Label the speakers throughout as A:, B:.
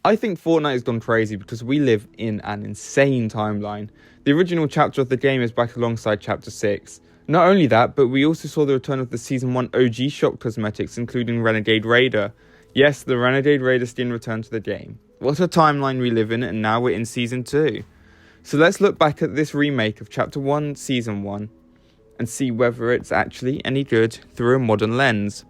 A: I think Fortnite has gone crazy because we live in an insane timeline. The original chapter of the game is back alongside Chapter 6. Not only that, but we also saw the return of the Season 1 OG shop cosmetics, including Renegade Raider. Yes, the Renegade Raider skin returned to the game. What a timeline we live in, and now we're in Season 2. So let's look back at this remake of Chapter 1 Season 1 and see whether it's actually any good through a modern lens.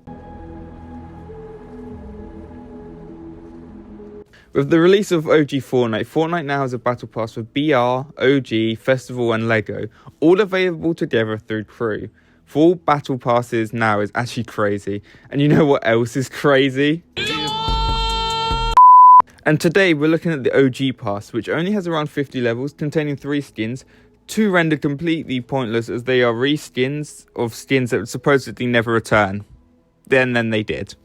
A: With the release of OG Fortnite, Fortnite now has a battle pass for BR, OG, Festival and LEGO, all available together through Crew. 4 battle passes now is actually crazy. And you know what else is crazy? And today we're looking at the OG pass, which only has around 50 levels, containing 3 skins, 2 rendered completely pointless as they are reskins of skins that would supposedly never return. Then they did.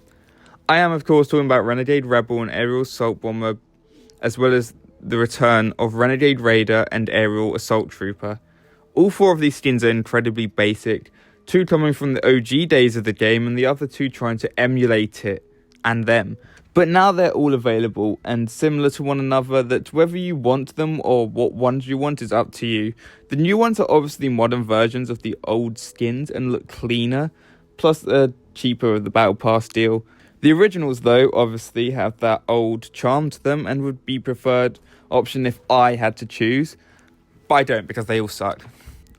A: I am of course talking about Renegade Rebel and Aerial Assault Bomber, as well as the return of Renegade Raider and Aerial Assault Trooper. All 4 of these skins are incredibly basic, 2 coming from the OG days of the game and the other 2 trying to emulate it and them. But now they're all available and similar to one another, that whether you want them or what ones you want is up to you. The new ones are obviously modern versions of the old skins and look cleaner, plus they're cheaper with the Battle Pass deal. The originals though obviously have that old charm to them and would be preferred option if I had to choose, but I don't because they all suck.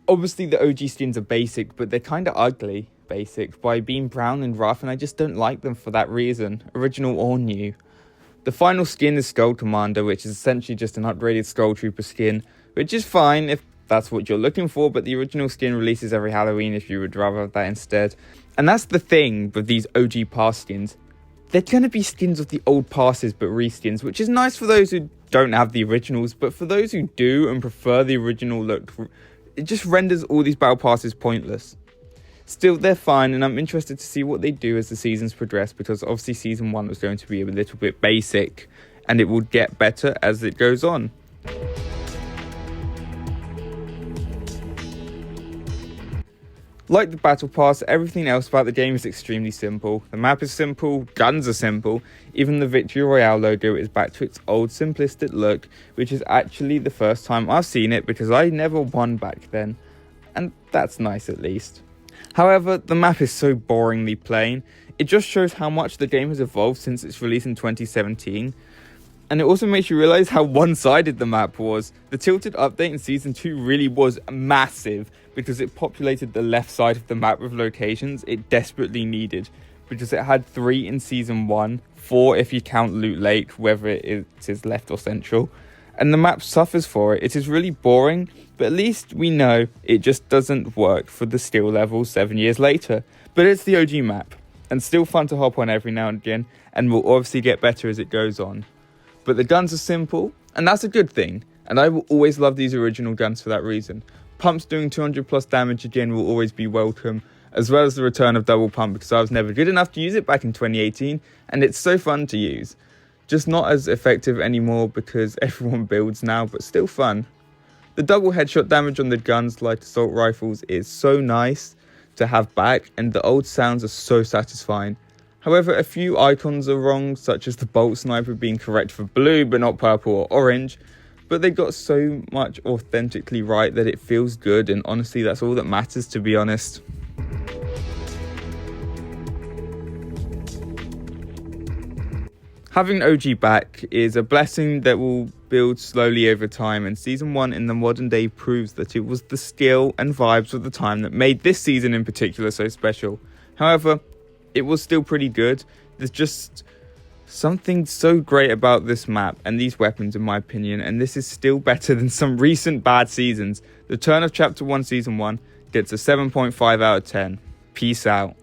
A: Obviously the OG skins are basic, but they're kinda ugly. Basic by being brown and rough, and I just don't like them for that reason, original or new. The final skin is Skull Commander, which is essentially just an upgraded Skull Trooper skin, which is fine if that's what you're looking for, but the original skin releases every Halloween if you would rather have that instead. And that's the thing with these OG pass skins. They're going to be skins of the old passes but reskins, which is nice for those who don't have the originals, but for those who do and prefer the original look, it just renders all these battle passes pointless. Still, they're fine, and I'm interested to see what they do as the seasons progress, because obviously Season 1 was going to be a little bit basic, and it will get better as it goes on. Like the Battle Pass, everything else about the game is extremely simple. The map is simple, guns are simple, even the Victory Royale logo is back to its old simplistic look, which is actually the first time I've seen it because I never won back then, and that's nice at least. However, the map is so boringly plain. It just shows how much the game has evolved since its release in 2017. And it also makes you realise how one-sided the map was. The Tilted update in Season 2 really was massive because it populated the left side of the map with locations it desperately needed, because it had 3 in Season 1, 4 if you count Loot Lake, whether it is left or central. And the map suffers for it. It is really boring, but at least we know it just doesn't work for the skill level 7 years later. But it's the OG map, and still fun to hop on every now and again, and will obviously get better as it goes on. But the guns are simple, and that's a good thing, and I will always love these original guns for that reason. Pumps doing 200 plus damage again will always be welcome, as well as the return of Double Pump, because I was never good enough to use it back in 2018, and it's so fun to use. Just not as effective anymore because everyone builds now, but still fun. The double headshot damage on the guns like assault rifles is so nice to have back, and the old sounds are so satisfying. However, a few icons are wrong, such as the bolt sniper being correct for blue but not purple or orange, but they got so much authentically right that it feels good, and honestly that's all that matters, to be honest. Having OG back is a blessing that will build slowly over time, and Season 1 in the modern day proves that it was the skill and vibes of the time that made this season in particular so special. However, it was still pretty good. There's just something so great about this map and these weapons in my opinion, and this is still better than some recent bad seasons. The turn of Chapter 1 Season 1 gets a 7.5 out of 10. Peace out.